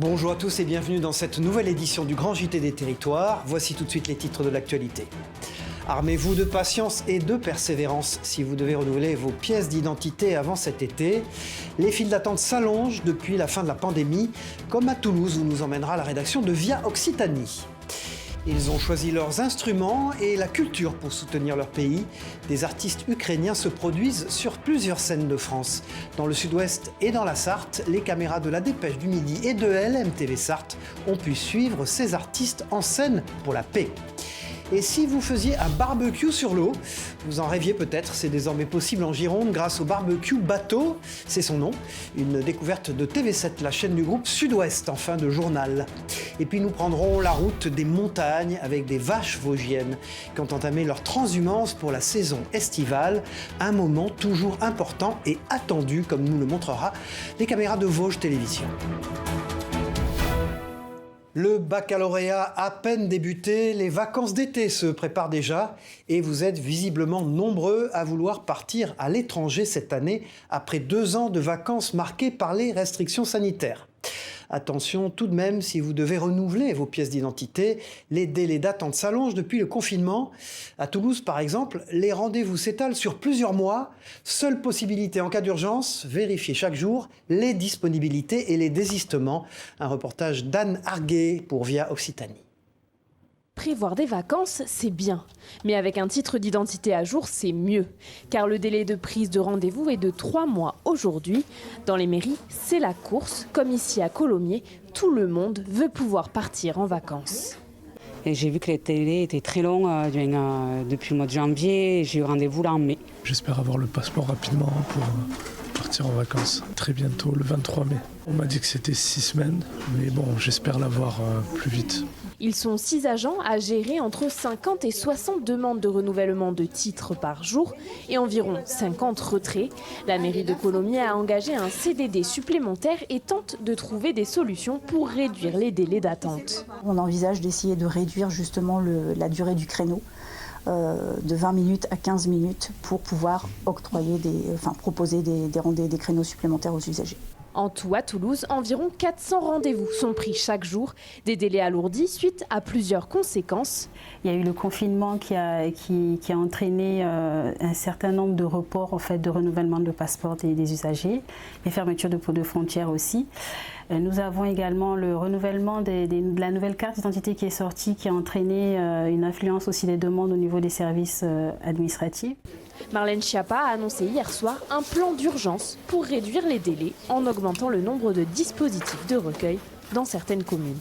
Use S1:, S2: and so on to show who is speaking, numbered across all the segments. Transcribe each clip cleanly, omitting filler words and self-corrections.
S1: Bonjour à tous et bienvenue dans cette nouvelle édition du Grand JT des Territoires. Voici tout de suite les titres de l'actualité. Armez-vous de patience et de persévérance si vous devez renouveler vos pièces d'identité avant cet été. Les files d'attente s'allongent depuis la fin de la pandémie, comme à Toulouse où nous emmènera la rédaction de Via Occitanie. Ils ont choisi leurs instruments et la culture pour soutenir leur pays. Des artistes ukrainiens se produisent sur plusieurs scènes de France. Dans le sud-ouest et dans la Sarthe, les caméras de la Dépêche du Midi et de LMTV Sarthe ont pu suivre ces artistes en scène pour la paix. Et si vous faisiez un barbecue sur l'eau, vous en rêviez peut-être, c'est désormais possible en Gironde grâce au barbecue bateau, c'est son nom, une découverte de TV7, la chaîne du groupe Sud-Ouest en fin de journal. Et puis nous prendrons la route des montagnes avec des vaches vosgiennes qui ont entamé leur transhumance pour la saison estivale, un moment toujours important et attendu comme nous le montrera les caméras de Vosges Télévision. Le baccalauréat à peine débuté, les vacances d'été se préparent déjà et vous êtes visiblement nombreux à vouloir partir à l'étranger cette année après 2 ans de vacances marquées par les restrictions sanitaires. Attention tout de même, si vous devez renouveler vos pièces d'identité, les délais d'attente s'allongent depuis le confinement. À Toulouse, par exemple, les rendez-vous s'étalent sur plusieurs mois. Seule possibilité en cas d'urgence, vérifier chaque jour les disponibilités et les désistements. Un reportage d'Anne Arguet pour Via Occitanie.
S2: Prévoir des vacances, c'est bien. Mais avec un titre d'identité à jour, c'est mieux. Car le délai de prise de rendez-vous est de 3 mois aujourd'hui. Dans les mairies, c'est la course. Comme ici à Colomiers, tout le monde veut pouvoir partir en vacances.
S3: Et j'ai vu que les délais étaient très longs depuis le mois de janvier. J'ai eu rendez-vous là en mai.
S4: J'espère avoir le passeport rapidement pour partir en vacances. Très bientôt, le 23 mai. On m'a dit que c'était 6 semaines, mais bon, j'espère l'avoir plus vite.
S2: Ils sont 6 agents à gérer entre 50 et 60 demandes de renouvellement de titres par jour et environ 50 retraits. La mairie de Colomiers a engagé un CDD supplémentaire et tente de trouver des solutions pour réduire les délais d'attente.
S5: On envisage d'essayer de réduire justement la durée du créneau de 20 minutes à 15 minutes pour pouvoir proposer des créneaux supplémentaires aux usagers.
S2: En tout, à Toulouse, environ 400 rendez-vous sont pris chaque jour. Des délais alourdis suite à plusieurs conséquences.
S3: Il y a eu le confinement qui a entraîné un certain nombre de reports de renouvellement de passeport des usagers, les fermetures de frontières aussi. Nous avons également le renouvellement de la nouvelle carte d'identité qui est sortie, qui a entraîné une influence aussi des demandes au niveau des services administratifs.
S2: Marlène Schiappa a annoncé hier soir un plan d'urgence pour réduire les délais en augmentant le nombre de dispositifs de recueil dans certaines communes.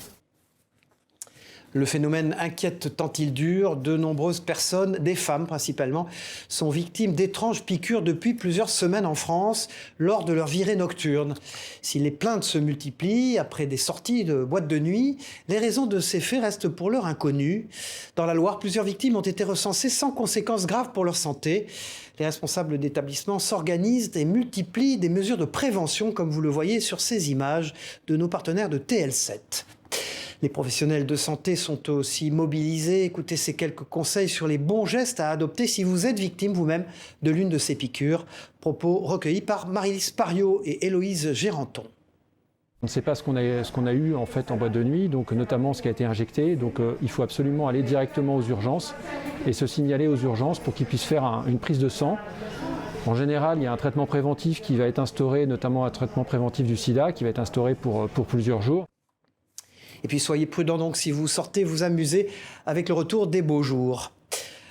S1: Le phénomène inquiète tant il dure. De nombreuses personnes, des femmes principalement, sont victimes d'étranges piqûres depuis plusieurs semaines en France lors de leur virée nocturne. Si les plaintes se multiplient après des sorties de boîtes de nuit, les raisons de ces faits restent pour l'heure inconnues. Dans la Loire, plusieurs victimes ont été recensées sans conséquences graves pour leur santé. Les responsables d'établissements s'organisent et multiplient des mesures de prévention, comme vous le voyez sur ces images de nos partenaires de TL7. Les professionnels de santé sont aussi mobilisés. Écoutez ces quelques conseils sur les bons gestes à adopter si vous êtes victime vous-même de l'une de ces piqûres. Propos recueillis par Marie-Lise Pariot et Héloïse Géranton.
S6: On ne sait pas ce qu'on a eu en fait en boîte de nuit, donc notamment ce qui a été injecté. Donc il faut absolument aller directement aux urgences et se signaler aux urgences pour qu'ils puissent faire une prise de sang. En général, il y a un traitement préventif qui va être instauré, notamment un traitement préventif du sida, qui va être instauré pour plusieurs jours.
S1: Et puis soyez prudents donc si vous sortez vous amuser avec le retour des beaux jours.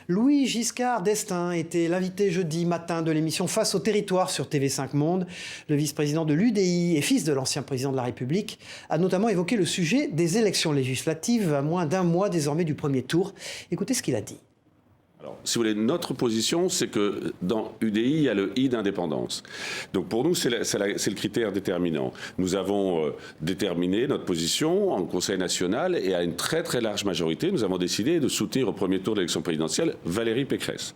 S1: Louis Giscard d'Estaing était l'invité jeudi matin de l'émission Face au territoire sur TV5 Monde. Le vice-président de l'UDI et fils de l'ancien président de la République a notamment évoqué le sujet des élections législatives à moins d'1 mois désormais du premier tour. Écoutez ce qu'il a dit.
S7: Alors, si vous voulez, notre position, c'est que dans UDI, il y a le I d'indépendance. Donc pour nous, c'est le critère déterminant. Nous avons déterminé notre position en Conseil national et à une très très large majorité, nous avons décidé de soutenir au premier tour de l'élection présidentielle Valérie Pécresse.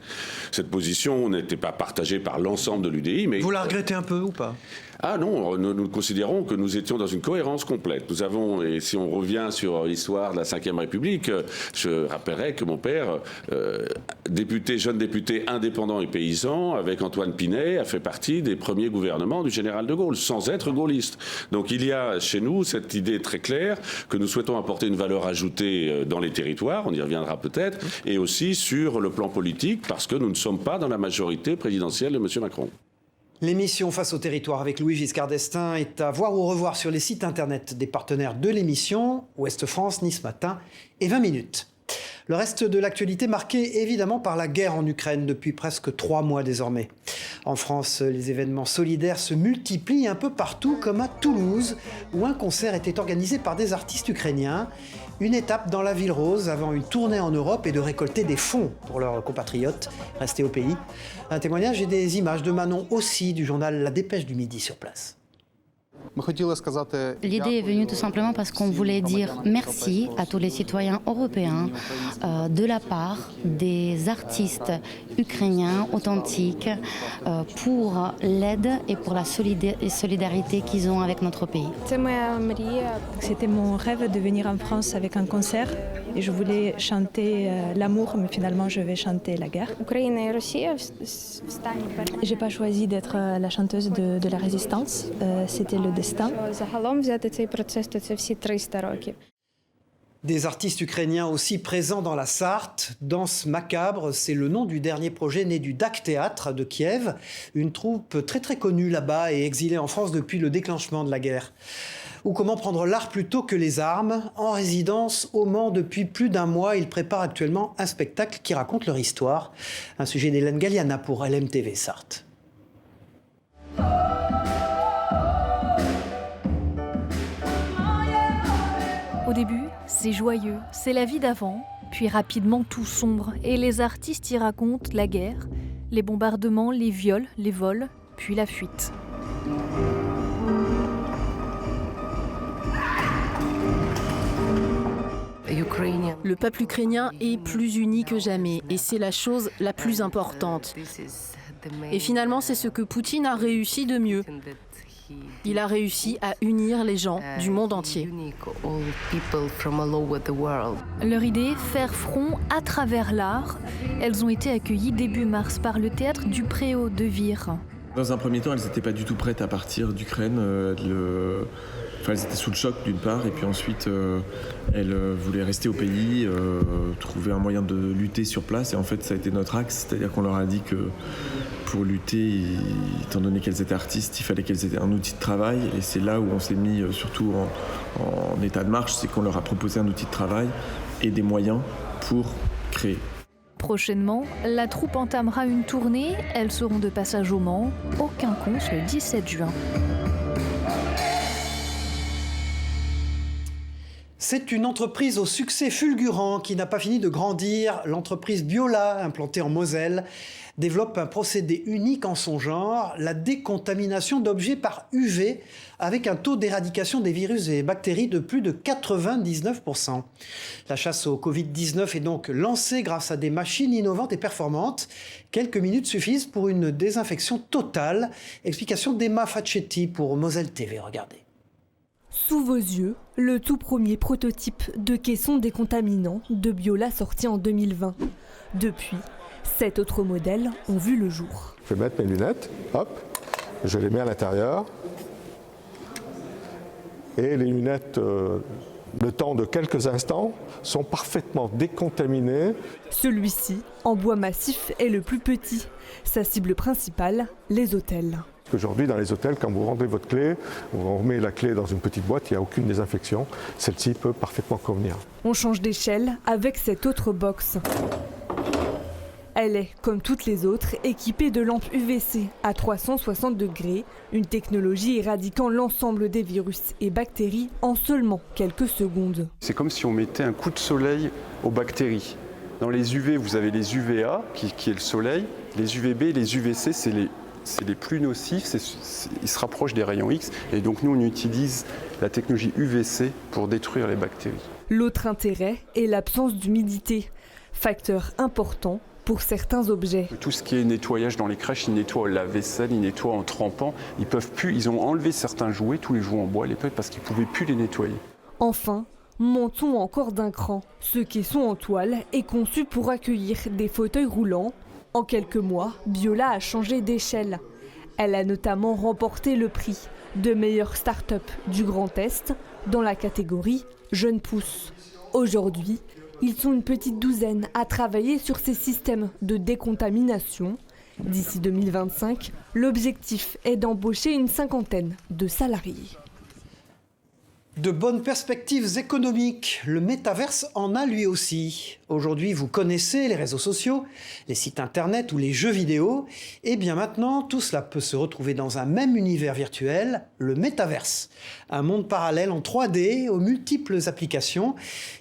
S7: Cette position n'était pas partagée par l'ensemble de l'UDI, mais...
S1: Vous la regrettez un peu ou pas ?
S7: Ah non, nous considérons que nous étions dans une cohérence complète. Nous avons, et si on revient sur l'histoire de la Ve République, je rappellerai que mon père jeune député indépendant et paysan, avec Antoine Pinet, a fait partie des premiers gouvernements du général de Gaulle, sans être gaulliste. Donc il y a chez nous cette idée très claire que nous souhaitons apporter une valeur ajoutée dans les territoires, on y reviendra peut-être, et aussi sur le plan politique, parce que nous ne sommes pas dans la majorité présidentielle de M. Macron.
S1: L'émission Face au territoire avec Louis Giscard d'Estaing est à voir ou revoir sur les sites internet des partenaires de l'émission, Ouest France, Nice Matin et 20 minutes. Le reste de l'actualité marquée évidemment par la guerre en Ukraine depuis presque 3 mois désormais. En France, les événements solidaires se multiplient un peu partout, comme à Toulouse, où un concert était organisé par des artistes ukrainiens. Une étape dans la ville rose avant une tournée en Europe et de récolter des fonds pour leurs compatriotes restés au pays. Un témoignage et des images de Manon aussi du journal La Dépêche du Midi sur place.
S8: L'idée est venue tout simplement parce qu'on voulait dire merci à tous les citoyens européens de la part des artistes ukrainiens authentiques pour l'aide et pour la solidarité qu'ils ont avec notre pays.
S9: C'était mon rêve de venir en France avec un concert et je voulais chanter l'amour, mais finalement je vais chanter la guerre. J'ai pas choisi d'être la chanteuse de la résistance, c'était le destin.
S1: Des artistes ukrainiens aussi présents dans la Sarthe. Danse macabre, c'est le nom du dernier projet né du DAK Théâtre de Kiev, une troupe très connue là-bas et exilée en France depuis le déclenchement de la guerre. Ou comment prendre l'art plutôt que les armes. En résidence au Mans depuis plus d'1 mois, ils préparent actuellement un spectacle qui raconte leur histoire. Un sujet d'Hélène Galliana pour LMTV Sarthe.
S10: Au début, c'est joyeux, c'est la vie d'avant, puis rapidement tout sombre et les artistes y racontent la guerre, les bombardements, les viols, les vols, puis la fuite.
S11: Le peuple ukrainien est plus uni que jamais et c'est la chose la plus importante. Et finalement, c'est ce que Poutine a réussi de mieux. Il a réussi à unir les gens du monde entier.
S10: Leur idée, faire front à travers l'art. Elles ont été accueillies début mars par le théâtre du Préau de Vire.
S12: Dans un premier temps, elles n'étaient pas du tout prêtes à partir d'Ukraine. Elles étaient sous le choc d'une part, et puis ensuite elles voulaient rester au pays, trouver un moyen de lutter sur place. Et en fait, ça a été notre axe, c'est-à-dire qu'on leur a dit que pour lutter, étant donné qu'elles étaient artistes, il fallait qu'elles aient un outil de travail. Et c'est là où on s'est mis surtout en état de marche, c'est qu'on leur a proposé un outil de travail et des moyens pour créer.
S10: Prochainement, la troupe entamera une tournée. Elles seront de passage au Mans, au Quinconce le 17 juin.
S1: C'est une entreprise au succès fulgurant qui n'a pas fini de grandir. L'entreprise Biola, implantée en Moselle, développe un procédé unique en son genre, la décontamination d'objets par UV, avec un taux d'éradication des virus et bactéries de plus de 99%. La chasse au Covid-19 est donc lancée grâce à des machines innovantes et performantes. Quelques minutes suffisent pour une désinfection totale. Explication d'Emma Facchetti pour Moselle TV. Regardez.
S13: Sous vos yeux, le tout premier prototype de caisson décontaminant de Biola sorti en 2020. Depuis, 7 autres modèles ont vu le jour.
S14: Je vais mettre mes lunettes, hop, je les mets à l'intérieur. Et les lunettes, le temps de quelques instants, sont parfaitement décontaminées.
S13: Celui-ci, en bois massif, est le plus petit. Sa cible principale, les hôtels.
S14: Aujourd'hui, dans les hôtels, quand vous rendez votre clé, on remet la clé dans une petite boîte, il n'y a aucune désinfection. Celle-ci peut parfaitement convenir.
S13: On change d'échelle avec cette autre box. Elle est, comme toutes les autres, équipée de lampes UVC à 360 degrés, une technologie éradiquant l'ensemble des virus et bactéries en seulement quelques secondes.
S15: C'est comme si on mettait un coup de soleil aux bactéries. Dans les UV, vous avez les UVA, qui est le soleil. Les UVB et les UVC, c'est les plus nocifs, ils se rapprochent des rayons X. Et donc nous, on utilise la technologie UVC pour détruire les bactéries.
S13: L'autre intérêt est l'absence d'humidité, facteur important pour certains objets.
S15: Tout ce qui est nettoyage dans les crèches, ils nettoient la vaisselle, ils nettoient en trempant. Ils ont enlevé certains jouets, tous les jouets en bois à l'époque, parce qu'ils ne pouvaient plus les nettoyer.
S13: Enfin, montons encore d'un cran. Ce caisson en toile est conçu pour accueillir des fauteuils roulants. En quelques mois, Biola a changé d'échelle. Elle a notamment remporté le prix de meilleure start-up du Grand Est dans la catégorie Jeunes Pousses. Aujourd'hui, ils sont une petite douzaine à travailler sur ces systèmes de décontamination. D'ici 2025, l'objectif est d'embaucher une 50aine de salariés.
S1: De bonnes perspectives économiques, le métaverse en a lui aussi. Aujourd'hui, vous connaissez les réseaux sociaux, les sites internet ou les jeux vidéo. Et bien maintenant, tout cela peut se retrouver dans un même univers virtuel, le métaverse. Un monde parallèle en 3D aux multiples applications.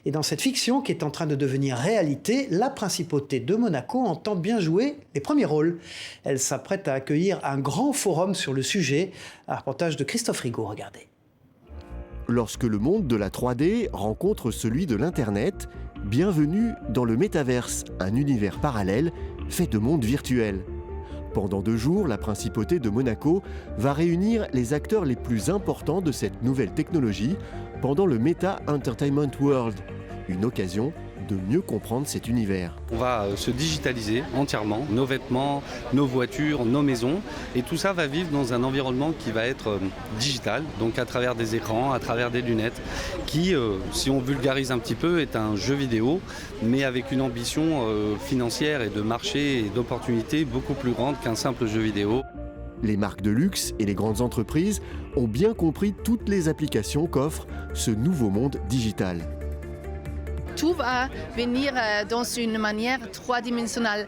S1: Et dans cette fiction qui est en train de devenir réalité, la principauté de Monaco entend bien jouer les premiers rôles. Elle s'apprête à accueillir un grand forum sur le sujet. Un reportage de Christophe Rigaud, regardez.
S16: Lorsque le monde de la 3D rencontre celui de l'Internet, bienvenue dans le métaverse, un univers parallèle fait de mondes virtuels. Pendant 2 jours, la principauté de Monaco va réunir les acteurs les plus importants de cette nouvelle technologie pendant le Meta Entertainment World, une occasion de mieux comprendre cet univers.
S17: On va se digitaliser entièrement, nos vêtements, nos voitures, nos maisons, et tout ça va vivre dans un environnement qui va être digital, donc à travers des écrans, à travers des lunettes, qui, si on vulgarise un petit peu, est un jeu vidéo, mais avec une ambition financière et de marché et d'opportunités beaucoup plus grande qu'un simple jeu vidéo.
S16: Les marques de luxe et les grandes entreprises ont bien compris toutes les applications qu'offre ce nouveau monde digital.
S18: Tout va venir dans une manière 3-dimensionnelle.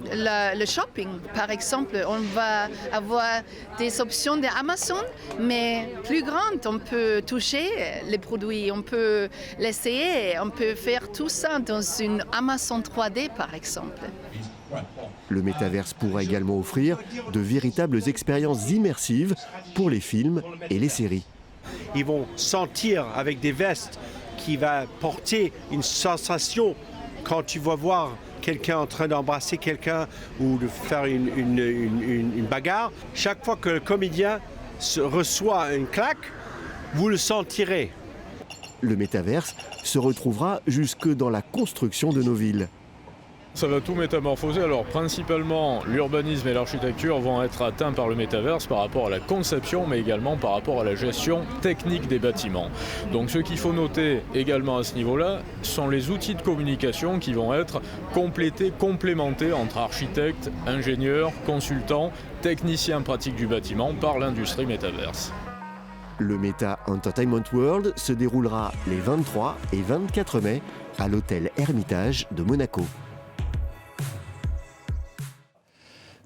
S18: Le shopping, par exemple, on va avoir des options d'Amazon, mais plus grandes. On peut toucher les produits, on peut l'essayer, on peut faire tout ça dans une Amazon 3D, par exemple.
S16: Le métaverse pourra également offrir de véritables expériences immersives pour les films et les séries.
S19: Ils vont sentir avec des vestes qui va porter une sensation quand tu vas voir quelqu'un en train d'embrasser quelqu'un ou de faire une bagarre. Chaque fois que le comédien reçoit une claque, vous le sentirez.
S16: Le métaverse se retrouvera jusque dans la construction de nos villes.
S20: Ça va tout métamorphoser. Alors principalement, l'urbanisme et l'architecture vont être atteints par le métaverse par rapport à la conception, mais également par rapport à la gestion technique des bâtiments. Donc ce qu'il faut noter également à ce niveau-là sont les outils de communication qui vont être complémentés entre architectes, ingénieurs, consultants, techniciens pratiques du bâtiment par l'industrie métaverse.
S16: Le Meta Entertainment World se déroulera les 23 et 24 mai à l'hôtel Hermitage de Monaco.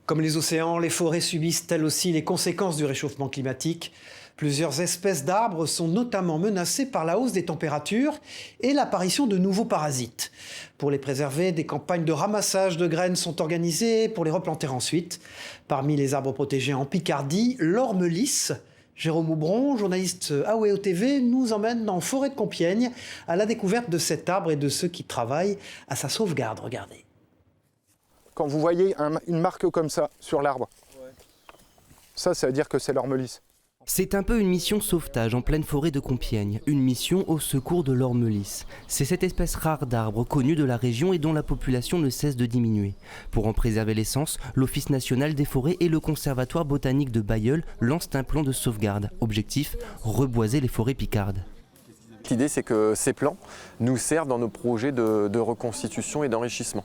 S1: Comme les océans, les forêts subissent elles aussi les conséquences du réchauffement climatique. Plusieurs espèces d'arbres sont notamment menacées par la hausse des températures et l'apparition de nouveaux parasites. Pour les préserver, des campagnes de ramassage de graines sont organisées pour les replanter ensuite. Parmi les arbres protégés en Picardie, l'orme lisse. Jérôme Houbron, journaliste AOEO TV, nous emmène en forêt de Compiègne à la découverte de cet arbre et de ceux qui travaillent à sa sauvegarde. Regardez.
S21: Quand vous voyez une marque comme ça sur l'arbre, ça veut dire que c'est l'orme lisse.
S22: C'est un peu une mission sauvetage en pleine forêt de Compiègne, une mission au secours de l'orme lisse. C'est cette espèce rare d'arbre connue de la région et dont la population ne cesse de diminuer. Pour en préserver l'essence, l'Office national des forêts et le Conservatoire botanique de Bailleul lancent un plan de sauvegarde. Objectif, reboiser les forêts picardes.
S23: L'idée, c'est que ces plans nous servent dans nos projets de reconstitution et d'enrichissement.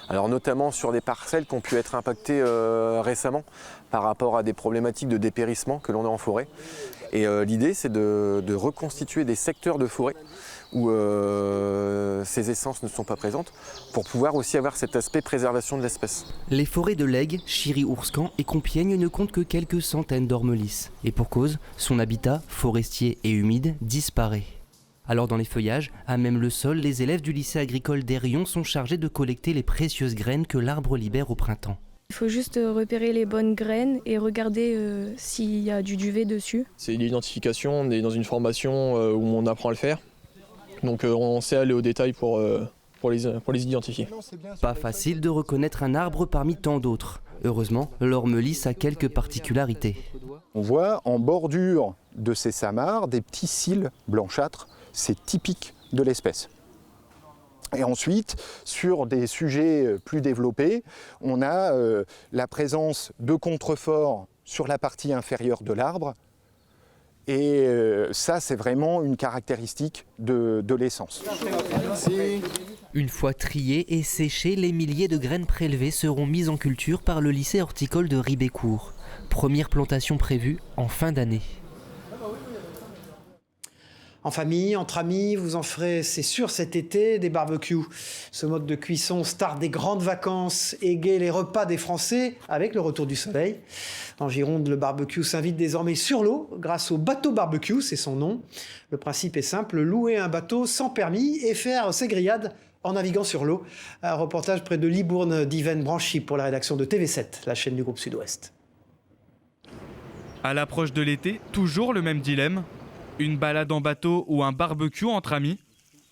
S23: Alors notamment sur des parcelles qui ont pu être impactées récemment par rapport à des problématiques de dépérissement que l'on a en forêt. Et l'idée, c'est de reconstituer des secteurs de forêt où ces essences ne sont pas présentes pour pouvoir aussi avoir cet aspect préservation de l'espèce.
S22: Les forêts de Lègue, Chiry-Ourscan et Compiègne ne comptent que quelques centaines d'ormes lisses. Et pour cause, son habitat, forestier et humide, disparaît. Alors dans les feuillages, à même le sol, les élèves du lycée agricole d'Hérion sont chargés de collecter les précieuses graines que l'arbre libère au printemps.
S24: Il faut juste repérer les bonnes graines et regarder s'il y a du duvet dessus.
S25: C'est l'identification, on est dans une formation où on apprend à le faire. Donc on sait aller au détail pour les identifier.
S22: Pas facile de reconnaître un arbre parmi tant d'autres. Heureusement, l'orme lisse a quelques particularités.
S21: On voit en bordure de ces samards des petits cils blanchâtres, c'est typique de l'espèce. Et ensuite, sur des sujets plus développés, on a la présence de contreforts sur la partie inférieure de l'arbre. Et ça, c'est vraiment une caractéristique de l'essence.
S22: Une fois triées et séchées, les milliers de graines prélevées seront mises en culture par le lycée horticole de Ribécourt. Première plantation prévue en fin d'année.
S1: En famille, entre amis, vous en ferez, c'est sûr, cet été, des barbecues. Ce mode de cuisson star des grandes vacances égaye les repas des Français avec le retour du soleil. En Gironde, le barbecue s'invite désormais sur l'eau grâce au bateau barbecue, c'est son nom. Le principe est simple, louer un bateau sans permis et faire ses grillades en naviguant sur l'eau. Un reportage près de Libourne d'Yvaine Branchy pour la rédaction de TV7, la chaîne du groupe Sud-Ouest.
S2: À l'approche de l'été, toujours le même dilemme. Une balade en bateau ou un barbecue entre amis.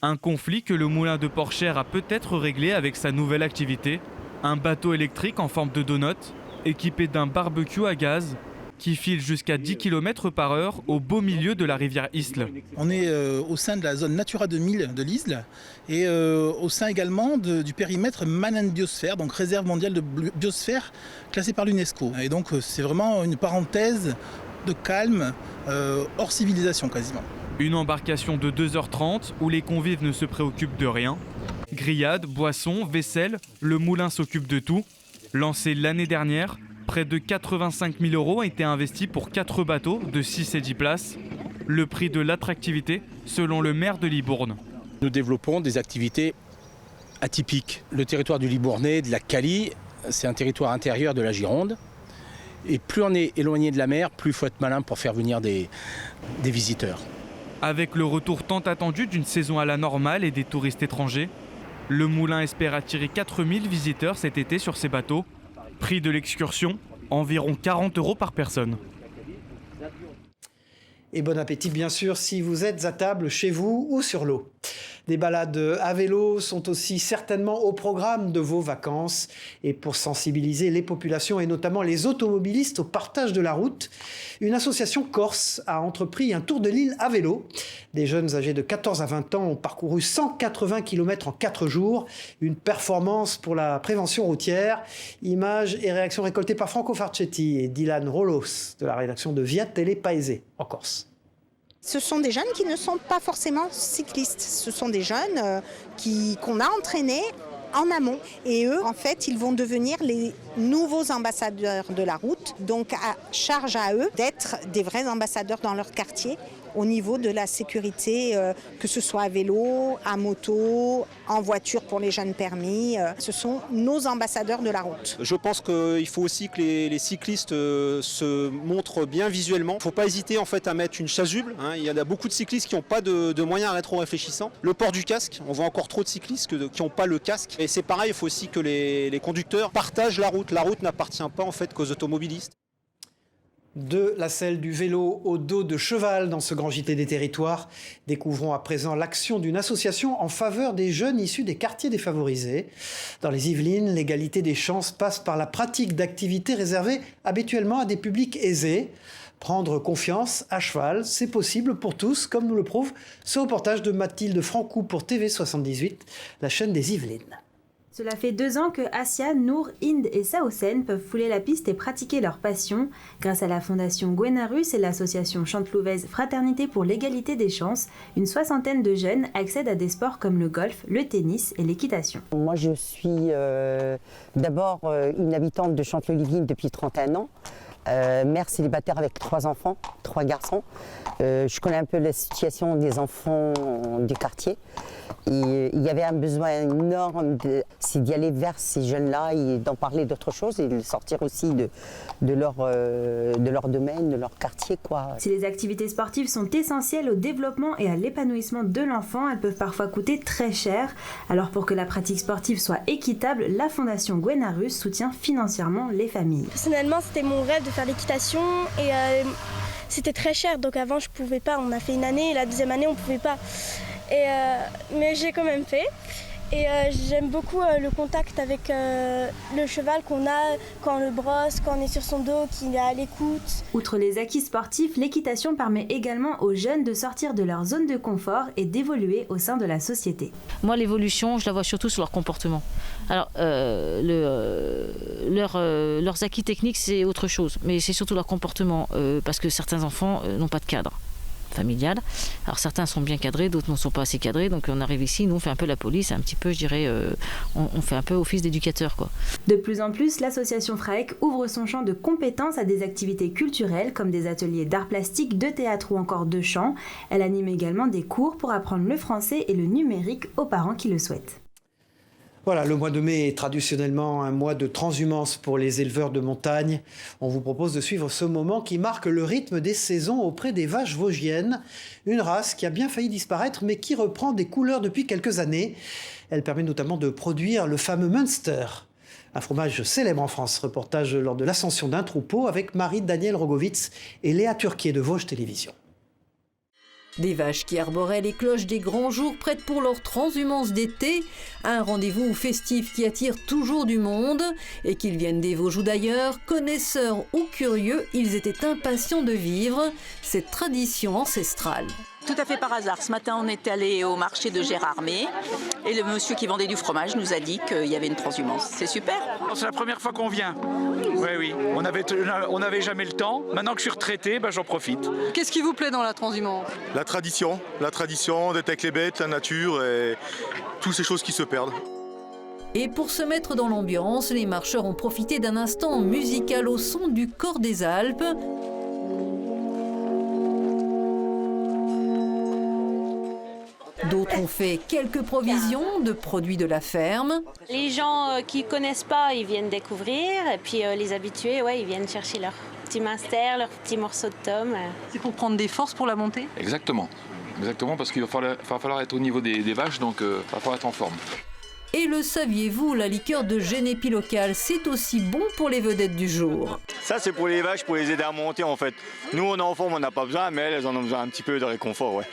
S2: Un conflit que le moulin de Porchère a peut-être réglé avec sa nouvelle activité. Un bateau électrique en forme de donut, équipé d'un barbecue à gaz, qui file jusqu'à 10 km/h au beau milieu de la rivière Isle.
S3: On est au sein de la zone Natura 2000 de l'Isle et au sein également du périmètre Manan Biosphère, donc réserve mondiale de biosphère classée par l'UNESCO. Et donc c'est vraiment une parenthèse de calme, hors civilisation quasiment.
S2: Une embarcation de 2h30 où les convives ne se préoccupent de rien. Grillades, boissons, vaisselle, le moulin s'occupe de tout. Lancé l'année dernière, près de 85 000 € ont été investis pour 4 bateaux de 6 et 10 places. Le prix de l'attractivité, selon le maire de Libourne.
S4: Nous développons des activités atypiques. Le territoire du Libournais, de la Cali, c'est un territoire intérieur de la Gironde. Et plus on est éloigné de la mer, plus il faut être malin pour faire venir des visiteurs.
S2: Avec le retour tant attendu d'une saison à la normale et des touristes étrangers, le moulin espère attirer 4000 visiteurs cet été sur ses bateaux. Prix de l'excursion, environ 40 € par personne.
S1: Et bon appétit bien sûr si vous êtes à table chez vous ou sur l'eau. Des balades à vélo sont aussi certainement au programme de vos vacances. Et pour sensibiliser les populations et notamment les automobilistes au partage de la route, une association corse a entrepris un tour de l'île à vélo. Des jeunes âgés de 14 à 20 ans ont parcouru 180 km en 4 jours. Une performance pour la prévention routière. Images et réactions récoltées par Franco Farcetti et Dylan Rolos de la rédaction de Via Télé Paese en Corse.
S5: Ce sont des jeunes qui ne sont pas forcément cyclistes. Ce sont des jeunes qu'on a entraînés en amont. Et eux, en fait, ils vont devenir les nouveaux ambassadeurs de la route. Donc, à charge à eux d'être des vrais ambassadeurs dans leur quartier au niveau de la sécurité, que ce soit à vélo, à moto, en voiture pour les jeunes permis. Ce sont nos ambassadeurs de la route.
S6: Je pense qu'il faut aussi que les cyclistes se montrent bien visuellement. Il ne faut pas hésiter en fait à mettre une chasuble. Il y a beaucoup de cyclistes qui n'ont pas de moyens rétro-réfléchissants. Le port du casque, on voit encore trop de cyclistes qui n'ont pas le casque. Et c'est pareil, il faut aussi que les conducteurs partagent la route. La route n'appartient pas en fait qu'aux automobilistes.
S1: De la selle du vélo au dos de cheval dans ce grand JT des territoires. Découvrons à présent l'action d'une association en faveur des jeunes issus des quartiers défavorisés. Dans les Yvelines, l'égalité des chances passe par la pratique d'activités réservées habituellement à des publics aisés. Prendre confiance à cheval, c'est possible pour tous, comme nous le prouve ce reportage de Mathilde Francou pour TV78, la chaîne des Yvelines.
S26: Cela fait 2 ans que Asia, Nour, Inde et Saosen peuvent fouler la piste et pratiquer leur passion. Grâce à la fondation Gwenarus et l'association Chantelouvaise Fraternité pour l'égalité des chances, une 60aine de jeunes accèdent à des sports comme le golf, le tennis et l'équitation.
S27: Moi je suis d'abord une habitante de Chantelouvaise depuis 31 ans. Mère célibataire avec 3 enfants, 3 garçons. Je connais un peu la situation des enfants du quartier. Et il y avait un besoin énorme, c'est d'y aller vers ces jeunes-là et d'en parler d'autre chose et de sortir aussi de leur domaine, de leur quartier, quoi.
S26: Si les activités sportives sont essentielles au développement et à l'épanouissement de l'enfant, elles peuvent parfois coûter très cher. Alors pour que la pratique sportive soit équitable, la fondation Gwenarus soutient financièrement les familles.
S28: Personnellement, c'était mon rêve de faire l'équitation et c'était très cher. Donc avant, je pouvais pas. On a fait une année et la deuxième année, on pouvait pas. Mais j'ai quand même fait. Et j'aime beaucoup le contact avec le cheval qu'on a quand on le brosse, quand on est sur son dos, qu'il est à l'écoute.
S26: Outre les acquis sportifs, l'équitation permet également aux jeunes de sortir de leur zone de confort et d'évoluer au sein de la société.
S7: Moi, l'évolution, je la vois surtout sur leur comportement. Alors, leurs acquis techniques, c'est autre chose, mais c'est surtout leur comportement, parce que certains enfants n'ont pas de cadre familial. Alors certains sont bien cadrés, d'autres ne sont pas assez cadrés, donc on arrive ici, nous on fait un peu la police, un petit peu, je dirais, on fait un peu office d'éducateur, quoi.
S26: De plus en plus, l'association FRAEC ouvre son champ de compétences à des activités culturelles comme des ateliers d'art plastique, de théâtre ou encore de chant. Elle anime également des cours pour apprendre le français et le numérique aux parents qui le souhaitent.
S1: Voilà, le mois de mai est traditionnellement un mois de transhumance pour les éleveurs de montagne. On vous propose de suivre ce moment qui marque le rythme des saisons auprès des vaches vosgiennes, une race qui a bien failli disparaître mais qui reprend des couleurs depuis quelques années. Elle permet notamment de produire le fameux Münster, un fromage célèbre en France. Reportage lors de l'ascension d'un troupeau avec Marie-Danielle Rogovitz et Léa Turquier de Vosges Télévisions.
S8: Des vaches qui arboraient les cloches des grands jours prêtes pour leur transhumance d'été, un rendez-vous festif qui attire toujours du monde, et qu'ils viennent des Vosges ou d'ailleurs, connaisseurs ou curieux, ils étaient impatients de vivre cette tradition ancestrale.
S9: Tout à fait par hasard. Ce matin, on est allé au marché de Gérardmer et le monsieur qui vendait du fromage nous a dit qu'il y avait une transhumance. C'est super.
S10: C'est la première fois qu'on vient. Oui. On n'avait jamais le temps. Maintenant que je suis retraité, j'en profite.
S11: Qu'est-ce qui vous plaît dans la transhumance ?
S12: La tradition d'être avec les bêtes, la nature et toutes ces choses qui se perdent.
S8: Et pour se mettre dans l'ambiance, les marcheurs ont profité d'un instant musical au son du cor des Alpes. D'autres ont fait quelques provisions de produits de la ferme.
S14: Les gens qui ne connaissent pas, ils viennent découvrir. Et puis les habitués, ils viennent chercher leur petit Münster, leur petit morceau de tome.
S11: C'est pour prendre des forces pour la montée ?
S15: Exactement, parce qu'il va falloir être au niveau des vaches, donc il va falloir être en forme.
S8: Et le saviez-vous, la liqueur de Genépi locale, c'est aussi bon pour les vedettes du jour.
S29: Ça, c'est pour les vaches, pour les aider à monter en fait. Nous, on est en forme, on n'a pas besoin, mais elles en ont besoin un petit peu de réconfort,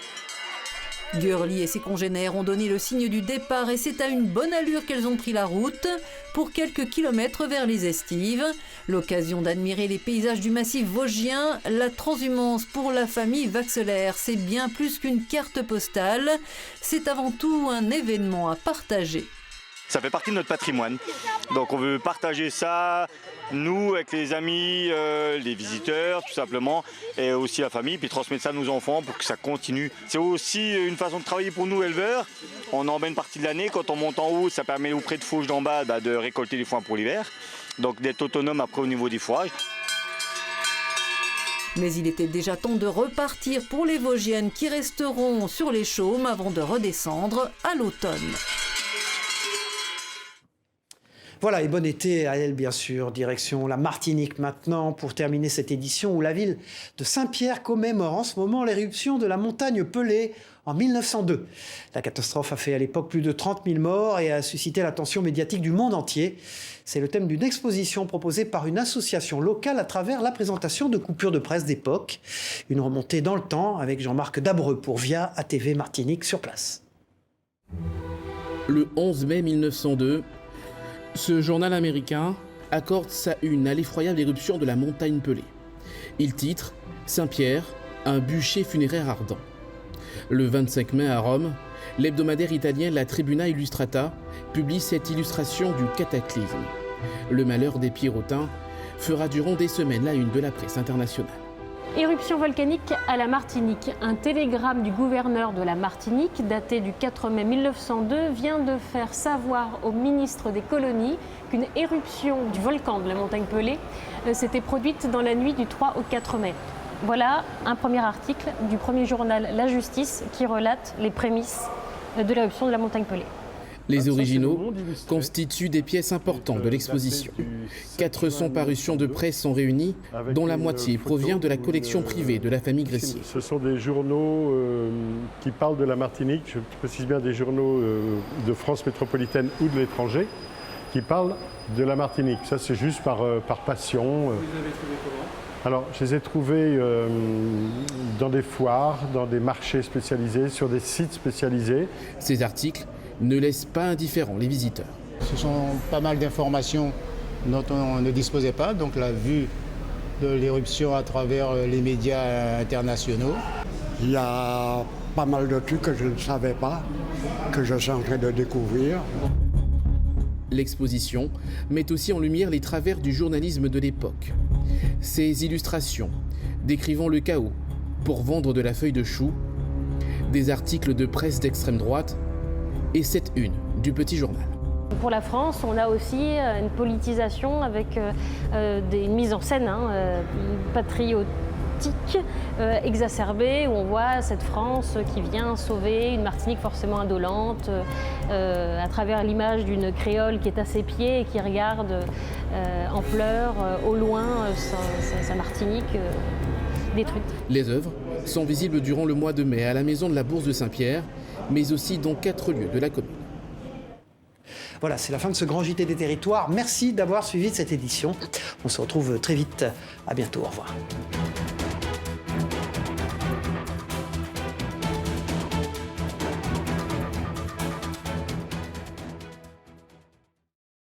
S8: Gurli et ses congénères ont donné le signe du départ et c'est à une bonne allure qu'elles ont pris la route pour quelques kilomètres vers les estives. L'occasion d'admirer les paysages du massif vosgien, la transhumance pour la famille Vaxelaire, c'est bien plus qu'une carte postale, c'est avant tout un événement à partager.
S29: Ça fait partie de notre patrimoine. Donc on veut partager ça, nous, avec les amis, les visiteurs, tout simplement, et aussi la famille, puis transmettre ça à nos enfants pour que ça continue. C'est aussi une façon de travailler pour nous, éleveurs. On en met une partie de l'année. Quand on monte en haut, ça permet auprès de Fauges d'en bas de récolter des foins pour l'hiver. Donc d'être autonome après au niveau des fourrages.
S8: Mais il était déjà temps de repartir pour les Vosgiennes qui resteront sur les chaumes avant de redescendre à l'automne.
S1: Voilà, et bon été à elle, bien sûr. Direction la Martinique maintenant, pour terminer cette édition où la ville de Saint-Pierre commémore en ce moment l'éruption de la montagne Pelée en 1902. La catastrophe a fait à l'époque plus de 30 000 morts et a suscité l'attention médiatique du monde entier. C'est le thème d'une exposition proposée par une association locale à travers la présentation de coupures de presse d'époque. Une remontée dans le temps avec Jean-Marc Dabreux pour VIA ATV Martinique sur place.
S30: Le 11 mai 1902, ce journal américain accorde sa une à l'effroyable éruption de la montagne Pelée. Il titre « Saint-Pierre, un bûcher funéraire ardent ». Le 25 mai à Rome, l'hebdomadaire italien La Tribuna Illustrata publie cette illustration du cataclysme. Le malheur des Pierrotins fera durant des semaines la une de la presse internationale.
S31: Éruption volcanique à la Martinique. Un télégramme du gouverneur de la Martinique, daté du 4 mai 1902, vient de faire savoir au ministre des colonies qu'une éruption du volcan de la montagne Pelée s'était produite dans la nuit du 3 au 4 mai. Voilà un premier article du premier journal La Justice qui relate les prémices de l'éruption de la montagne Pelée.
S30: Les originaux constituent des pièces importantes de l'exposition. 400 parutions de presse sont réunies, dont la moitié provient de la collection privée de la famille Gressier.
S32: Ce sont des journaux qui parlent de la Martinique, je précise bien des journaux de France métropolitaine ou de l'étranger, qui parlent de la Martinique. Ça, c'est juste par passion.
S30: Vous les avez trouvés comment ?
S32: Alors, je les ai trouvés dans des foires, dans des marchés spécialisés, sur des sites spécialisés.
S30: Ces articles ne laisse pas indifférents les visiteurs.
S3: Ce sont pas mal d'informations dont on ne disposait pas, donc la vue de l'éruption à travers les médias internationaux.
S13: Il y a pas mal de trucs que je ne savais pas, que je suis en train de découvrir.
S30: L'exposition met aussi en lumière les travers du journalisme de l'époque. Ces illustrations décrivant le chaos pour vendre de la feuille de chou, des articles de presse d'extrême droite et cette une du Petit Journal.
S31: Pour la France, on a aussi une politisation avec une mise en scène patriotique exacerbée, où on voit cette France qui vient sauver une Martinique forcément indolente à travers l'image d'une créole qui est à ses pieds et qui regarde en pleurs au loin sa Martinique détruite.
S30: Les œuvres sont visibles durant le mois de mai à la maison de la Bourse de Saint-Pierre, mais aussi dans 4 lieux de la commune.
S1: Voilà, c'est la fin de ce grand JT des territoires. Merci d'avoir suivi cette édition. On se retrouve très vite. À bientôt. Au revoir.